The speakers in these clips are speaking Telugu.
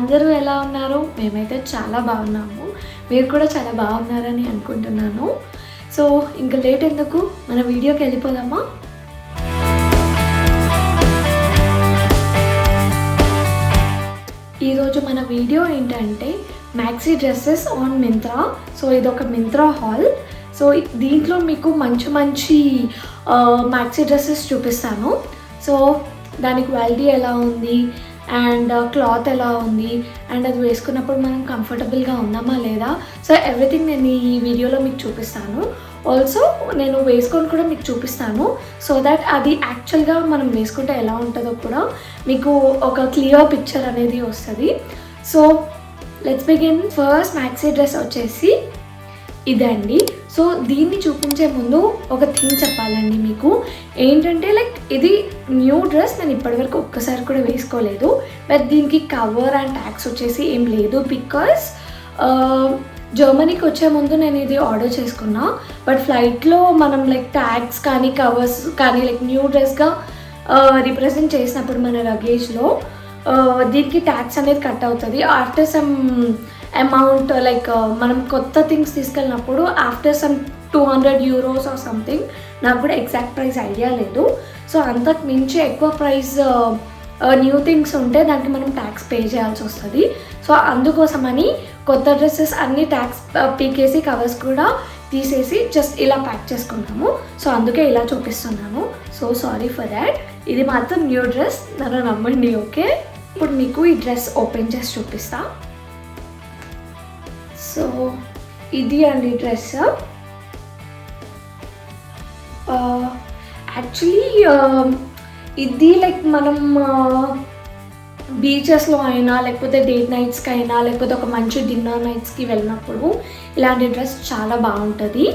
అందరూ ఎలా ఉన్నారు? మేమైతే చాలా బాగున్నాము. మీరు కూడా చాలా బాగున్నారని అనుకుంటున్నాను. సో ఇంకా లేట్ ఎందుకు, మన వీడియోకి వెళ్ళిపోదామా? ఈరోజు మన వీడియో ఏంటంటే maxi dresses on Myntra. So ఇది ఒక మింత్రా హాల్. సో దీంట్లో మీకు మంచి మంచి మ్యాక్సీ డ్రెస్సెస్ చూపిస్తాను. సో దాని క్వాలిటీ ఎలా ఉంది అండ్ క్లాత్ ఎలా ఉంది అండ్ అది వేసుకున్నప్పుడు మనం కంఫర్టబుల్గా ఉన్నామా లేదా, సో ఎవ్రీథింగ్ నేను ఈ వీడియోలో మీకు చూపిస్తాను. ఆల్సో నేను వేసుకొని కూడా మీకు చూపిస్తాను, సో దట్ అది యాక్చువల్గా మనం వేసుకుంటే ఎలా ఉంటుందో కూడా మీకు ఒక క్లియర్ పిక్చర్ అనేది వస్తుంది. So let's begin. First maxi dress వచ్చేసి ఇదండి. సో దీన్ని చూపించే ముందు ఒక థింగ్ చెప్పాలండి మీకు. ఏంటంటే లైక్ ఇది న్యూ డ్రెస్, నేను ఇప్పటివరకు ఒక్కసారి కూడా వేసుకోలేదు. బట్ దీనికి కవర్ అండ్ ట్యాగ్స్ వచ్చేసి ఏం లేదు, బికాస్ జర్మనీకి వచ్చే ముందు నేను ఇది ఆర్డర్ చేసుకున్నా. బట్ ఫ్లైట్లో మనం లైక్ ట్యాగ్స్ కానీ కవర్స్ కానీ లైక్ న్యూ డ్రెస్గా రిప్రజెంట్ చేసినప్పుడు మన లగేజ్లో దీనికి ట్యాక్స్ అనేది కట్ అవుతుంది ఆఫ్టర్ సమ్ అమౌంట్. లైక్ మనం కొత్త థింగ్స్ తీసుకెళ్ళినప్పుడు after some 200 euros or something. నాకు కూడా ఎగ్జాక్ట్ ప్రైస్ ఐడియా లేదు. సో అంతకు మించి ఎక్కువ ప్రైస్ న్యూ థింగ్స్ ఉంటే దానికి మనం ట్యాక్స్ పే చేయాల్సి వస్తుంది. సో అందుకోసమని కొత్త డ్రెస్సెస్ అన్ని ట్యాక్స్ పీకేసి కవర్స్ కూడా తీసేసి జస్ట్ ఇలా ప్యాక్ చేసుకుంటాము. సో అందుకే ఇలా చూపిస్తున్నాను. So sorry for that. ఇది మాత్రం న్యూ డ్రెస్, నన్ను నమ్మండి. ఓకే, ఇప్పుడు మీకు ఈ డ్రెస్ ఓపెన్ చేసి చూపిస్తా. సో ఇది అండి డ్రెస్. యాక్చువల్లీ ఇది లైక్ మనం బీచెస్లో అయినా లేకపోతే డేట్ నైట్స్కి అయినా లేకపోతే ఒక మంచి డిన్నర్ నైట్స్కి వెళ్ళినప్పుడు ఇలాంటి డ్రెస్ చాలా బాగుంటుంది.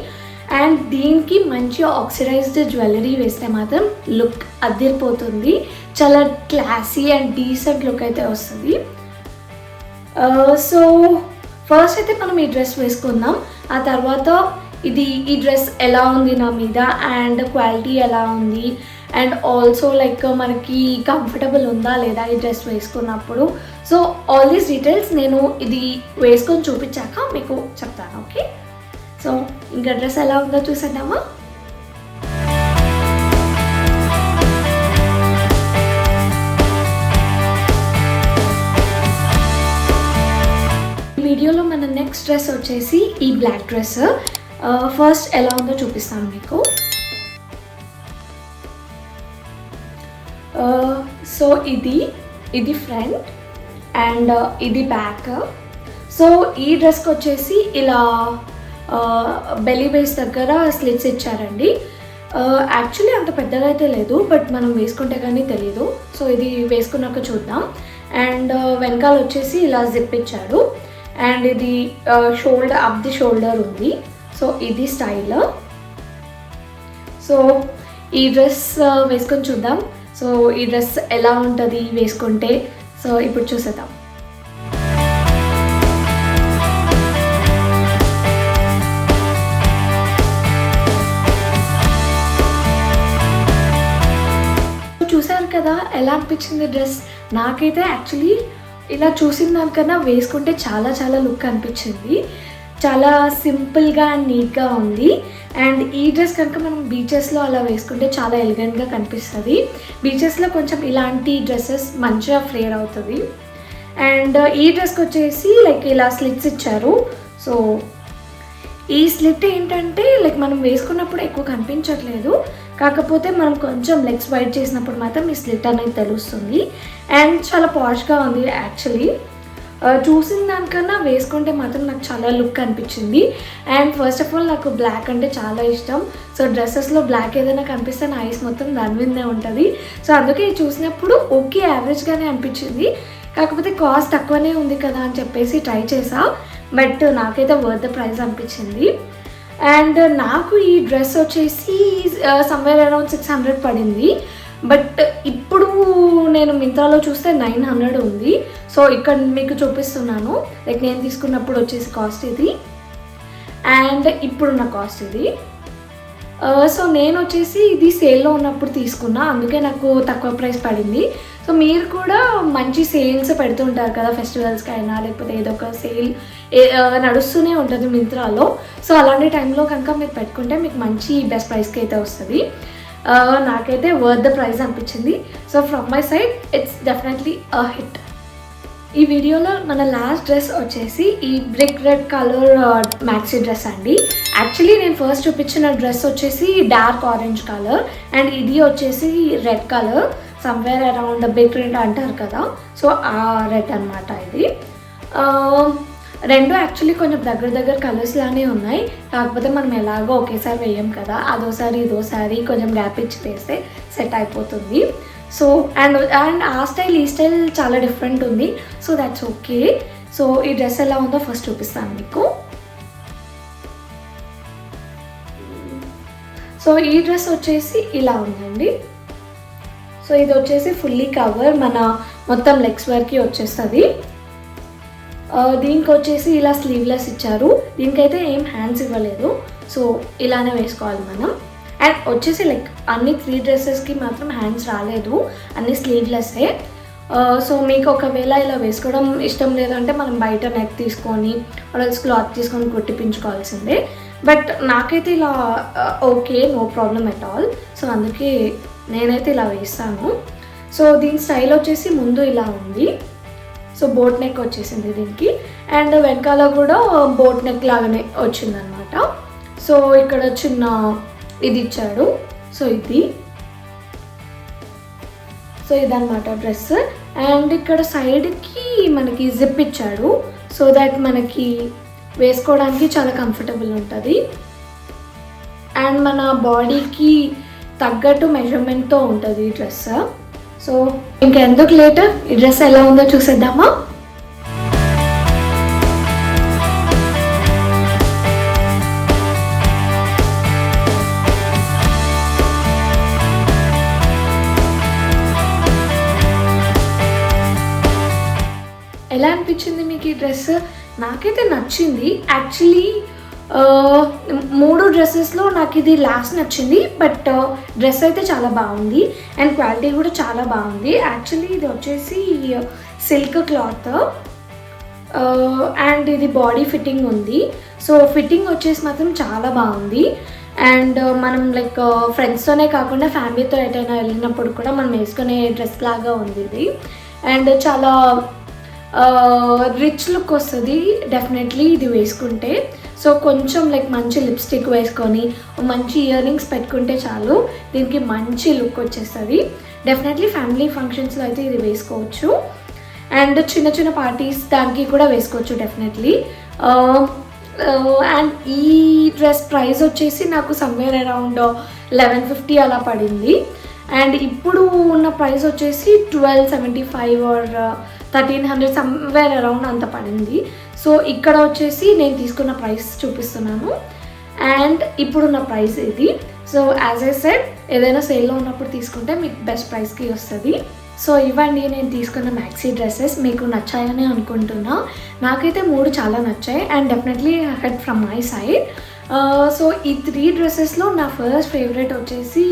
అండ్ దీనికి మంచి ఆక్సిడైజ్డ్ జ్యువెలరీ వేస్తే మాత్రం లుక్ అదిరిపోతుంది. చాలా క్లాసీ అండ్ డీసెంట్ లుక్ అయితే వస్తుంది. సో ఫస్ట్ అయితే మనం ఈ డ్రెస్ వేసుకుందాం. ఆ తర్వాత ఈ డ్రెస్ ఎలా ఉంది నా మీద అండ్ క్వాలిటీ ఎలా ఉంది అండ్ ఆల్సో లైక్ మనకి కంఫర్టబుల్ ఉందా లేదా ఈ డ్రెస్ వేసుకున్నప్పుడు. సో ఆల్ దీస్ డీటెయిల్స్ నేను ఇది వేసుకొని చూపించాక మీకు చెప్తాను. ఓకే, సో ఇంకా డ్రెస్ ఎలా ఉందో చూసేద్దామా. వీడియోలో మన నెక్స్ట్ డ్రెస్ వచ్చేసి ఈ బ్లాక్ డ్రెస్. ఫస్ట్ ఎలా ఉందో చూపిస్తాను మీకు. సో ఇది ఫ్రంట్ అండ్ ఇది బ్యాక్. సో ఈ డ్రెస్కి వచ్చేసి ఇలా బెల్లీ బేస్ దగ్గర స్లిట్స్ ఇచ్చారండి. యాక్చువల్లీ అంత పెద్దగా అయితే లేదు, బట్ మనం వేసుకుంటే కానీ తెలీదు. సో ఇది వేసుకున్నాక చూద్దాం. అండ్ వెనకాల వచ్చేసి ఇలా జిప్ ఇచ్చాడు అండ్ ఇది షోల్డర్ అప్ ది షోల్డర్ ఉంది. సో ఇది స్టైల్. సో ఈ డ్రెస్ వేసుకొని చూద్దాం. సో ఈ డ్రెస్ ఎలా ఉంటుంది వేసుకుంటే, సో ఇప్పుడు చూసేద్దాం. చూసారు కదా ఎలా అనిపించింది డ్రెస్. నాకైతే యాక్చువల్లీ ఇలా చూసిన దానికన్నా వేసుకుంటే చాలా చాలా లుక్ అనిపించింది. చాలా సింపుల్గా అండ్ నీట్గా ఉంది. అండ్ ఈ డ్రెస్ కనుక మనం బీచెస్లో అలా వేసుకుంటే చాలా ఎలిగెంట్గా కనిపిస్తుంది. బీచెస్లో కొంచెం ఇలాంటి డ్రెస్సెస్ మంచిగా ఫ్లేర్ అవుతుంది. అండ్ ఈ డ్రెస్కి వచ్చేసి లైక్ ఇలా స్లిట్స్ ఇచ్చారు. సో ఈ స్లిట్ ఏంటంటే లైక్ మనం వేసుకున్నప్పుడు ఎక్కువ కనిపించట్లేదు, కాకపోతే మనం కొంచెం లెగ్స్ వైడ్ చేసినప్పుడు మాత్రం ఈ స్లిట్ అనేది తెలుస్తుంది. అండ్ చాలా పాష్గా ఉంది యాక్చువల్లీ. చూసిన దానికన్నా వేసుకుంటే మాత్రం నాకు చాలా లుక్ అనిపించింది. అండ్ ఫస్ట్ ఆఫ్ ఆల్ నాకు బ్లాక్ అంటే చాలా ఇష్టం. సో డ్రెస్సెస్లో బ్లాక్ ఏదైనా కనిపిస్తే నా ఐస్ మొత్తం దాని మీదనే ఉంటుంది. సో అందుకే చూసినప్పుడు ఓకే యావరేజ్గానే అనిపించింది, కాకపోతే కాస్ట్ తక్కువనే ఉంది కదా అని చెప్పేసి ట్రై చేసా. బట్ నాకైతే వర్త్ ద ప్రైస్ అనిపించింది. అండ్ నాకు ఈ డ్రెస్ వచ్చేసి సమ్వేర్ అరౌండ్ 600 పడింది. బట్ ఇప్పుడు నేను మింత్రాలో చూస్తే 900 ఉంది. సో ఇక్కడ మీకు చూపిస్తున్నాను. లైక్ నేను తీసుకున్నప్పుడు వచ్చేసి కాస్ట్ ఇది అండ్ ఇప్పుడున్న కాస్ట్ ఇది. సో నేను వచ్చేసి ఇది సేల్లో ఉన్నప్పుడు తీసుకున్నా, అందుకే నాకు తక్కువ ప్రైస్ పడింది. సో మీరు కూడా మంచి సేల్స్ పెడుతుంటారు కదా ఫెస్టివల్స్కి అయినా, లేకపోతే ఏదో ఒక సేల్ నడుస్తూనే ఉంటుంది మింత్రాలో. సో అలాంటి టైంలో కనుక మీరు పెట్టుకుంటే మీకు మంచి బెస్ట్ ప్రైస్కి అయితే వస్తుంది. నాకైతే వర్త్ ద ప్రైస్ అనిపించింది. So from my side it's definitely a hit. ఈ వీడియోలో మన లాస్ట్ డ్రెస్ వచ్చేసి ఈ brick red colour maxi dress అండి. యాక్చువల్లీ నేను ఫస్ట్ చూపించిన డ్రెస్ వచ్చేసి డార్క్ ఆరెంజ్ కలర్ అండ్ ఇది వచ్చేసి red colour, somewhere around brick red అంటారు కదా, సో ఆ రెడ్ అనమాట. ఇది రెండు యాక్చువల్లీ కొంచెం దగ్గర కలర్స్ లానే ఉన్నాయి, కాకపోతే మనం ఎలాగో ఒకేసారి వేయం కదా, అదోసారి ఇదోసారి కొంచెం గ్యాప్ ఇచ్చి వేస్తే సెట్ అయిపోతుంది. సో అండ్ ఆ స్టైల్ ఈ స్టైల్ చాలా డిఫరెంట్ ఉంది. So that's okay. సో ఈ డ్రెస్ ఎలా ఉందో ఫస్ట్ చూపిస్తాను మీకు. సో ఈ డ్రెస్ వచ్చేసి ఇలా ఉందండి. సో ఇది వచ్చేసి ఫుల్లీ కవర్, మన మొత్తం లెగ్స్ వరకు వచ్చేస్తుంది. దీనికి వచ్చేసి ఇలా స్లీవ్లెస్ ఇచ్చారు, దీనికైతే ఏం హ్యాండ్స్ ఇవ్వలేదు. సో ఇలానే వేసుకోవాలి మనం. అండ్ వచ్చేసి లైక్ అన్ని 3 డ్రెస్సెస్కి మాత్రం హ్యాండ్స్ రాలేదు, అన్ని స్లీవ్లెస్సే. సో మీకు ఒకవేళ ఇలా వేసుకోవడం ఇష్టం లేదంటే మనం బయట నెక్ తీసుకొని క్లాత్ తీసుకొని కుట్టిపించుకోవాల్సిందే. బట్ నాకైతే ఇలా okay, no problem at all. So అందుకే నేనైతే ఇలా వేస్తాను. సో దీని స్టైల్ వచ్చేసి ముందు ఇలా ఉంది. సో బోట్ నెక్ వచ్చేసింది దీనికి, అండ్ వెనకాల కూడా బోట్ నెక్ లాగానే వచ్చిందనమాట. సో ఇక్కడ చిన్న ఇది ఇచ్చాడు. సో ఇదన్నమాట డ్రెస్. అండ్ ఇక్కడ సైడ్కి మనకి జిప్ ఇచ్చాడు, సో దట్ మనకి వేసుకోవడానికి చాలా కంఫర్టబుల్ ఉంటుంది అండ్ మన బాడీకి తగ్గట్టు మెజర్మెంట్తో ఉంటుంది ఈ డ్రెస్. సో ఇంకెందుకు లేట్, ఈ డ్రెస్ ఎలా ఉందో చూసేద్దామా. ఎలా అనిపించింది మీకు ఈ డ్రెస్? నాకైతే నచ్చింది. యాక్చువల్లీ 3 డ్రెస్సెస్లో నాకు ఇది లాస్ట్ నచ్చింది, బట్ డ్రెస్ అయితే చాలా బాగుంది అండ్ క్వాలిటీ కూడా చాలా బాగుంది. యాక్చువల్లీ ఇది వచ్చేసి సిల్క్ క్లాత్ అండ్ ఇది బాడీ ఫిట్టింగ్ ఉంది. సో ఫిట్టింగ్ వచ్చేసి మాత్రం చాలా బాగుంది. అండ్ మనం లైక్ ఫ్రెండ్స్తోనే కాకుండా ఫ్యామిలీతో ఎటైనా వెళ్ళినప్పుడు కూడా మనం వేసుకునే డ్రెస్ లాగా ఉంది ఇది. అండ్ చాలా రిచ్ లుక్ వస్తుంది డెఫినెట్లీ ఇది వేసుకుంటే. సో కొంచెం లైక్ మంచి లిప్స్టిక్ వేసుకొని మంచి ఇయర్ రింగ్స్ పెట్టుకుంటే చాలు, దీనికి మంచి లుక్ వచ్చేస్తుంది. డెఫినెట్లీ ఫ్యామిలీ ఫంక్షన్స్లో అయితే ఇది వేసుకోవచ్చు అండ్ చిన్న పార్టీస్ దానికి కూడా వేసుకోవచ్చు డెఫినెట్లీ. అండ్ ఈ డ్రెస్ ప్రైస్ వచ్చేసి నాకు సమ్వేర్ అరౌండ్ 1150 అలా పడింది. అండ్ ఇప్పుడు ఉన్న ప్రైస్ వచ్చేసి 1275 ఆర్ 1300 సమ్వేర్ అరౌండ్ అంత పడింది. సో ఇక్కడ వచ్చేసి నేను తీసుకున్న ప్రైస్ చూపిస్తున్నాను అండ్ ఇప్పుడున్న ప్రైస్ ఇది. సో యాజ్ ఐ సెడ్, ఏదైనా సేల్లో ఉన్నప్పుడు తీసుకుంటే మీకు బెస్ట్ ప్రైస్కి వస్తుంది. సో ఇవ్వండి నేను తీసుకున్న మ్యాక్సీ డ్రెస్సెస్. మీకు నచ్చాయని అనుకుంటున్నా. నాకైతే 3 చాలా నచ్చాయి and definitely head from my side. So ఈ 3 డ్రెస్సెస్లో నా ఫస్ట్ ఫేవరెట్ వచ్చేసి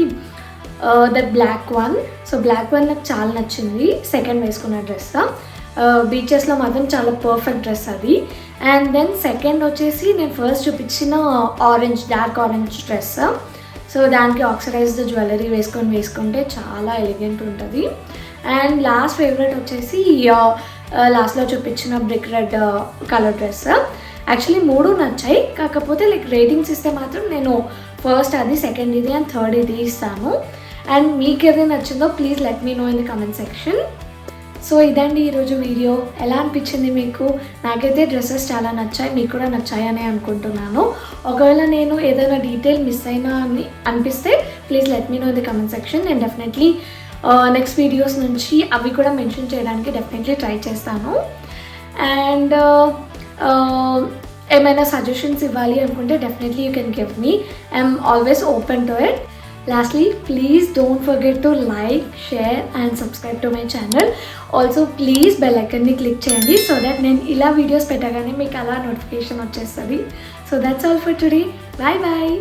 that black one. So black one నాకు చాలా నచ్చింది, సెకండ్ వేసుకున్న డ్రెస్. బీచెస్లో మాత్రం చాలా పర్ఫెక్ట్ డ్రెస్ అది. అండ్ దెన్ సెకండ్ వచ్చేసి నేను ఫస్ట్ చూపించిన orange, dark orange dress. So దానికి ఆక్సిడైజ్డ్ జ్యువెలరీ వేసుకుంటే చాలా ఎలిగెంట్ ఉంటుంది. అండ్ లాస్ట్ ఫేవరెట్ వచ్చేసి లాస్ట్లో చూపించిన brick red colour dress. Actually 3 నచ్చాయి, కాకపోతే లైక్ రేటింగ్స్ ఇస్తే మాత్రం నేను ఫస్ట్ అది, సెకండ్ ఇది అండ్ థర్డ్ ఇది ఇస్తాను. అండ్ మీకు ఏది నచ్చిందో please let me know in the comment section. So ఇదండి ఈరోజు వీడియో. ఎలా అనిపించింది మీకు? నాకైతే డ్రెస్సెస్ చాలా నచ్చాయి, మీకు కూడా నచ్చాయని అనుకుంటున్నాను. ఒకవేళ నేను ఏదైనా డీటెయిల్ మిస్ అయినా అని అనిపిస్తే please let me know in the comment section. నేను డెఫినెట్లీ నెక్స్ట్ వీడియోస్ నుంచి అవి కూడా మెన్షన్ చేయడానికి డెఫినెట్లీ ట్రై చేస్తాను. అండ్ ఏమైనా సజెషన్స్ ఇవ్వాలి అనుకుంటే definitely you can give me. I'm always open to it. Lastly, please don't forget to like, share and subscribe to my channel. Also please bell icon ni click cheyandi so that nenu ila videos petagane meeku ala notification vachestadi. So that's all for today. Bye bye.